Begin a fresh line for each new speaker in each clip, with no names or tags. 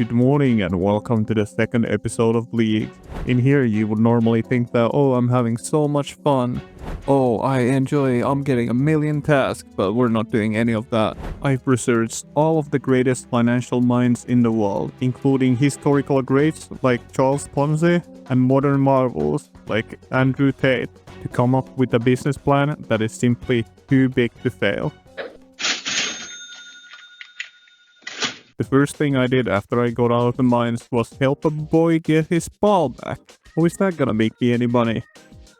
Good morning and welcome to the second episode of League. In here you would normally think that, oh, I'm having so much fun. Oh, I'm getting a million tasks, but we're not doing any of that. I've researched all of the greatest financial minds in the world, including historical greats like Charles Ponzi and modern marvels like Andrew Tate, to come up with a business plan that is simply too big to fail. The first thing I did after I got out of the mines was help a boy get his ball back. How is that gonna make me any money?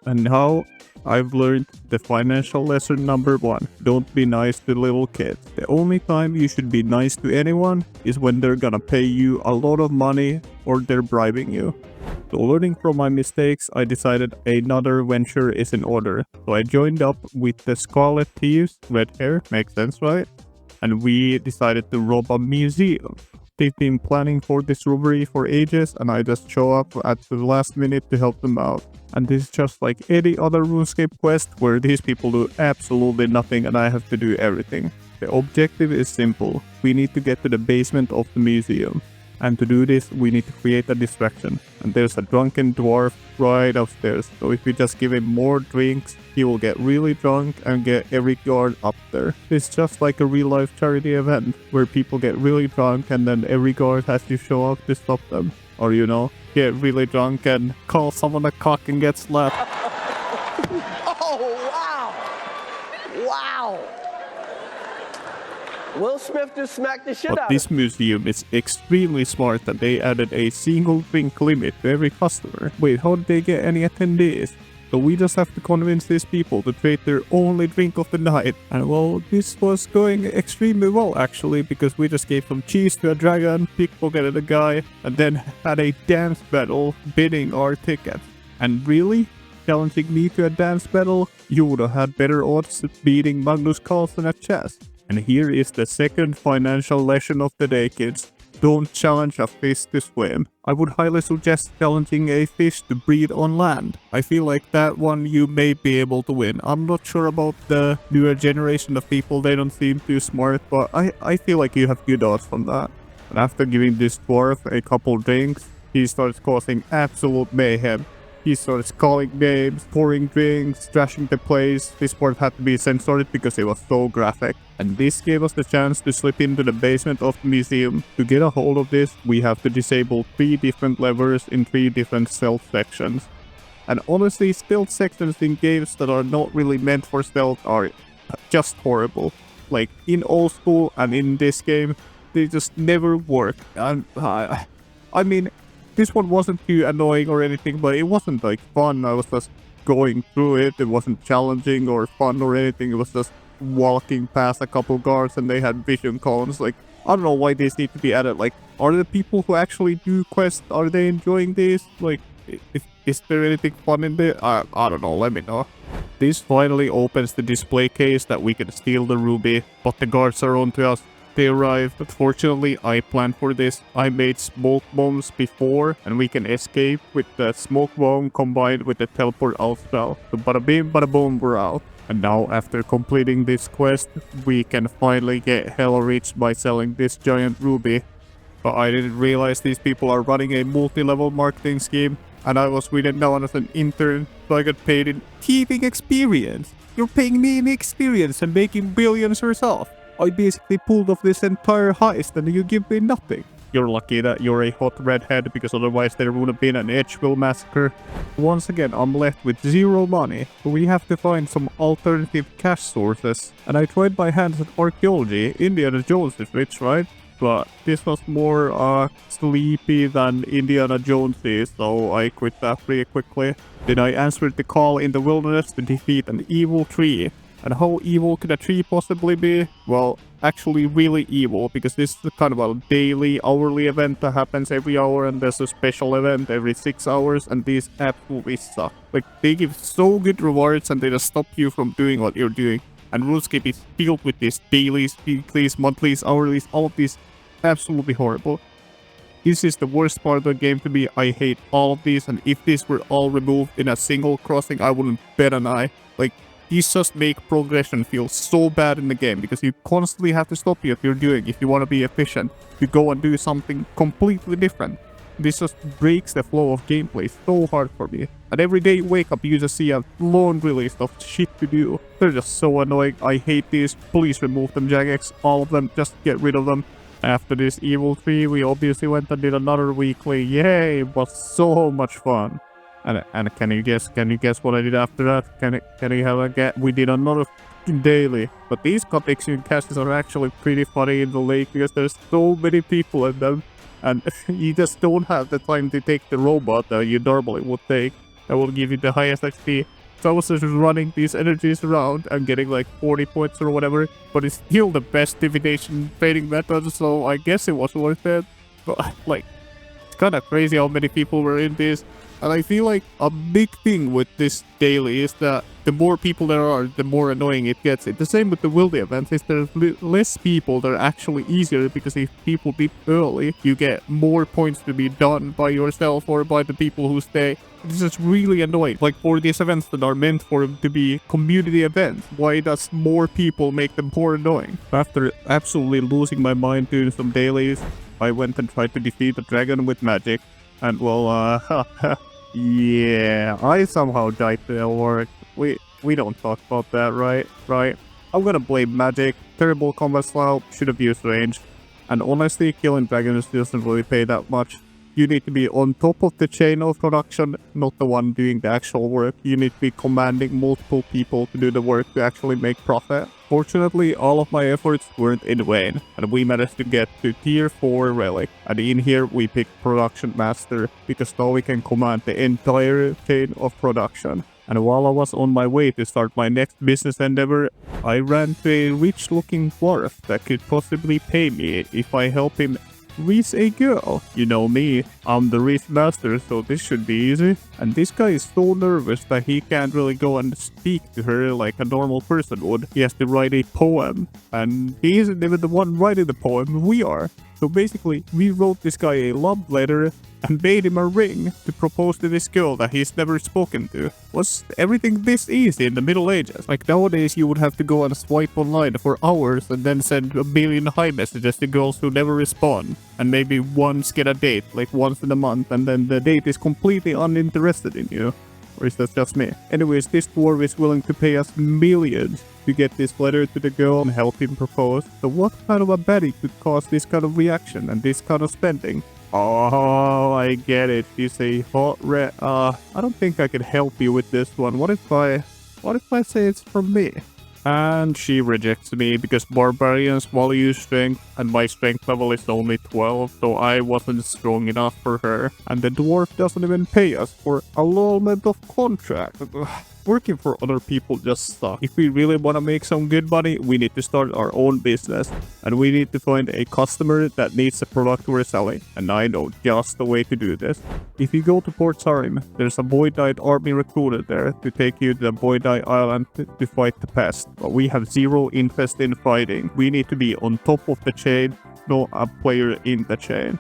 And now I've learned the financial lesson number 1. Don't be nice to little kids. The only time you should be nice to anyone is when they're gonna pay you a lot of money or they're bribing you. So learning from my mistakes, I decided another venture is in order. So I joined up with the Scarlet Thieves, red hair, makes sense, right? And we decided to rob a museum. They've been planning for this robbery for ages, and I just show up at the last minute to help them out. And this is just like any other RuneScape quest where these people do absolutely nothing and I have to do everything. The objective is simple. We need to get to the basement of the museum. And to do this, we need to create a distraction. And there's a drunken dwarf right upstairs. So if we just give him more drinks, he will get really drunk and get every guard up there. It's just like a real life charity event where people get really drunk and then every guard has to show up to stop them. Or get really drunk and call someone a cock and get slapped.
Oh, wow! Wow! Will Smith just smacked the shit
But
out
this
of him.
museum is extremely smart that they added a single drink limit to every customer. Wait, how did they get any attendees? So we just have to convince these people to trade their only drink of the night. And well, this was going extremely well actually, because we just gave some cheese to a dragon, pickpocketed a guy, and then had a dance battle bidding our tickets. And really? Challenging me to a dance battle? You would have had better odds at beating Magnus Carlsen at chess. And here is the second financial lesson of the day, kids. Don't challenge a fish to swim. I would highly suggest challenging a fish to breathe on land. I feel like that one you may be able to win. I'm not sure about the newer generation of people, they don't seem too smart, but I feel like you have good odds on that. And after giving this dwarf a couple drinks, he starts causing absolute mayhem. He starts calling names, pouring drinks, trashing the place. This part had to be censored because it was so graphic. And this gave us the chance to slip into the basement of the museum. To get a hold of this, we have to disable 3 different levers in 3 different stealth sections. And honestly, stealth sections in games that are not really meant for stealth are just horrible. Like in old school and in this game, they just never work. And I mean, this one wasn't too annoying or anything, but it wasn't like fun. I was just going through it. It wasn't challenging or fun or anything. It was just walking past a couple guards and they had vision cones. Like, I don't know why these need to be added. Like, are the people who actually do quests, are they enjoying this? Like, is there anything fun in there? I don't know, let me know. This finally opens the display case that we can steal the ruby, but the guards are on to us. They arrive, but fortunately I planned for this. I made smoke bombs before and we can escape with the smoke bomb combined with the teleport out spell. So bada bing bada boom, we're out. And now after completing this quest, we can finally get hell rich by selling this giant ruby. But I didn't realize these people are running a multi-level marketing scheme, and I was written down as an intern, so I got paid in thieving experience. You're paying me in experience and making billions yourself. I basically pulled off this entire heist and you give me nothing. You're lucky that you're a hot redhead, because otherwise there would have been an Edgeville massacre. Once again, I'm left with 0 money, so we have to find some alternative cash sources. And I tried my hands at Archaeology. Indiana Jones is rich, right? But this was more sleepy than Indiana Jones is, so I quit that pretty quickly. Then I answered the call in the wilderness to defeat an evil tree. And how evil could a tree possibly be? Well, actually really evil, because this is kind of a daily, hourly event that happens every hour, and there's a special event every 6 hours, and these absolutely suck. Like, they give so good rewards and they just stop you from doing what you're doing. And RuneScape is filled with these dailies, weeklies, monthlies, hourlies, all of these absolutely horrible. This is the worst part of the game to me. I hate all of these, and if these were all removed in a single crossing, I wouldn't bet an eye. Like, these just make progression feel so bad in the game because you constantly have to stop what you're doing if you want to be efficient. You go and do something completely different. This just breaks the flow of gameplay so hard for me. And every day you wake up, you just see a laundry list of shit to do. They're just so annoying. I hate these. Please remove them, Jagex. All of them. Just get rid of them. After this Evil 3, we obviously went and did another weekly. Yay! It was so much fun. And can you guess what I did after that? Can you have a guess? We did another daily. But these connection caches are actually pretty funny in the lake because there's so many people in them. And you just don't have the time to take the robot that you normally would take. That will give you the highest XP. So I was just running these energies around and getting like 40 points or whatever. But it's still the best divination trading method, so I guess it was worth it. But like, it's kind of crazy how many people were in this. And I feel like a big thing with this daily is that the more people there are, the more annoying it gets. It's the same with the wildy events. If there's less people, they're actually easier because if people beat early, you get more points to be done by yourself or by the people who stay. It's just really annoying. Like for these events that are meant for them to be community events, why does more people make them more annoying? After absolutely losing my mind doing some dailies, I went and tried to defeat a dragon with magic. And well, yeah, I somehow died to the work. We don't talk about that, right? I'm gonna blame magic. Terrible combat style, should have used range. And honestly, killing dragons doesn't really pay that much. You need to be on top of the chain of production, not the one doing the actual work. You need to be commanding multiple people to do the work to actually make profit. Fortunately, all of my efforts weren't in vain, and we managed to get to tier 4 relic. And in here we picked production master, because now we can command the entire chain of production. And while I was on my way to start my next business endeavor, I ran to a rich looking dwarf that could possibly pay me if I help him reach a girl. You know me, I'm the reach master, so this should be easy. And this guy is so nervous that he can't really go and speak to her like a normal person would. He has to write a poem, and he isn't even the one writing the poem, we are. So basically, we wrote this guy a love letter and made him a ring to propose to this girl that he's never spoken to. Was everything this easy in the Middle Ages? Like nowadays you would have to go and swipe online for hours and then send a billion hi messages to girls who never respond. And maybe once get a date, like once in a month, and then the date is completely uninterested in you. Or is that just me? Anyways, this dwarf is willing to pay us millions to get this letter to the girl and help him propose. So what kind of a baddie could cause this kind of reaction and this kind of spending? Oh, I get it. She's a hot red. I don't think I can help you with this one. What if I say it's from me? And she rejects me because barbarians value strength and my strength level is only 12, so I wasn't strong enough for her. And the dwarf doesn't even pay us for annulment of contract. Working for other people just sucks. If we really want to make some good money, we need to start our own business. And we need to find a customer that needs the product we're selling. And I know just the way to do this. If you go to Port Sarim, there's a Boydite army recruited there to take you to the Boydite island to fight the pest. But we have zero interest in fighting. We need to be on top of the chain, not a player in the chain.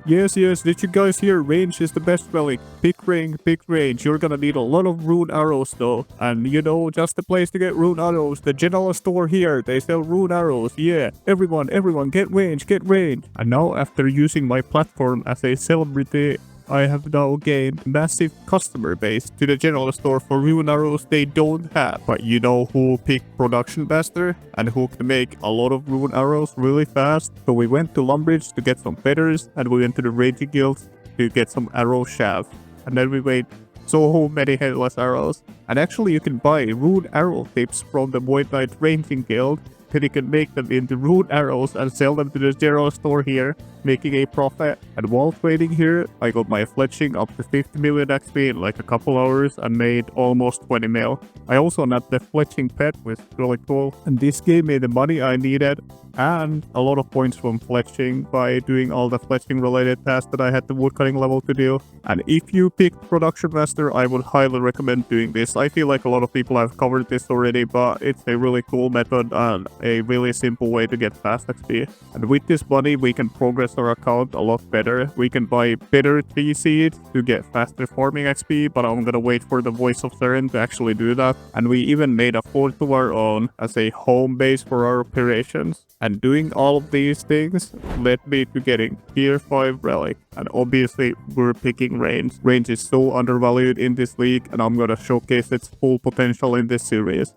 Yes, did you guys hear? Range is the best relic. Pick range. You're gonna need a lot of rune arrows though. And you know, just the place to get rune arrows. The general store here, they sell rune arrows. Yeah, everyone, get range. And now after using my platform as a celebrity, I have now gained massive customer base to the general store for rune arrows they don't have. But you know who picked production master and who can make a lot of rune arrows really fast? So we went to Lumbridge to get some feathers, and we went to the raging guild to get some arrow shaft. And then we made so many headless arrows. And actually you can buy rune arrow tips from the Void Knight ranging guild. Then you can make them into rune arrows and sell them to the general store here, making a profit. And while trading here, I got my fletching up to 50 million XP in like a couple hours and made almost 20 mil. I also nabbed the fletching pet, which is really cool. And this gave me the money I needed and a lot of points from fletching by doing all the fletching related tasks that I had the woodcutting level to do. And if you picked production master, I would highly recommend doing this. I feel like a lot of people have covered this already, but it's a really cool method and a really simple way to get fast XP. And with this money, we can progress optimize our account a lot better. We can buy better tree seeds to get faster farming XP, but I'm gonna wait for the Voice of Thurn to actually do that. And we even made a fort of our own as a home base for our operations. And doing all of these things led me to getting tier 5 relic. And obviously we're picking range. Range is so undervalued in this league, and I'm gonna showcase its full potential in this series.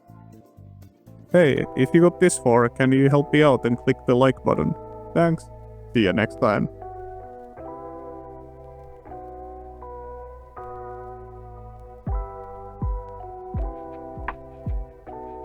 Hey, if you got this far, can you help me out and click the like button? Thanks. See you next time.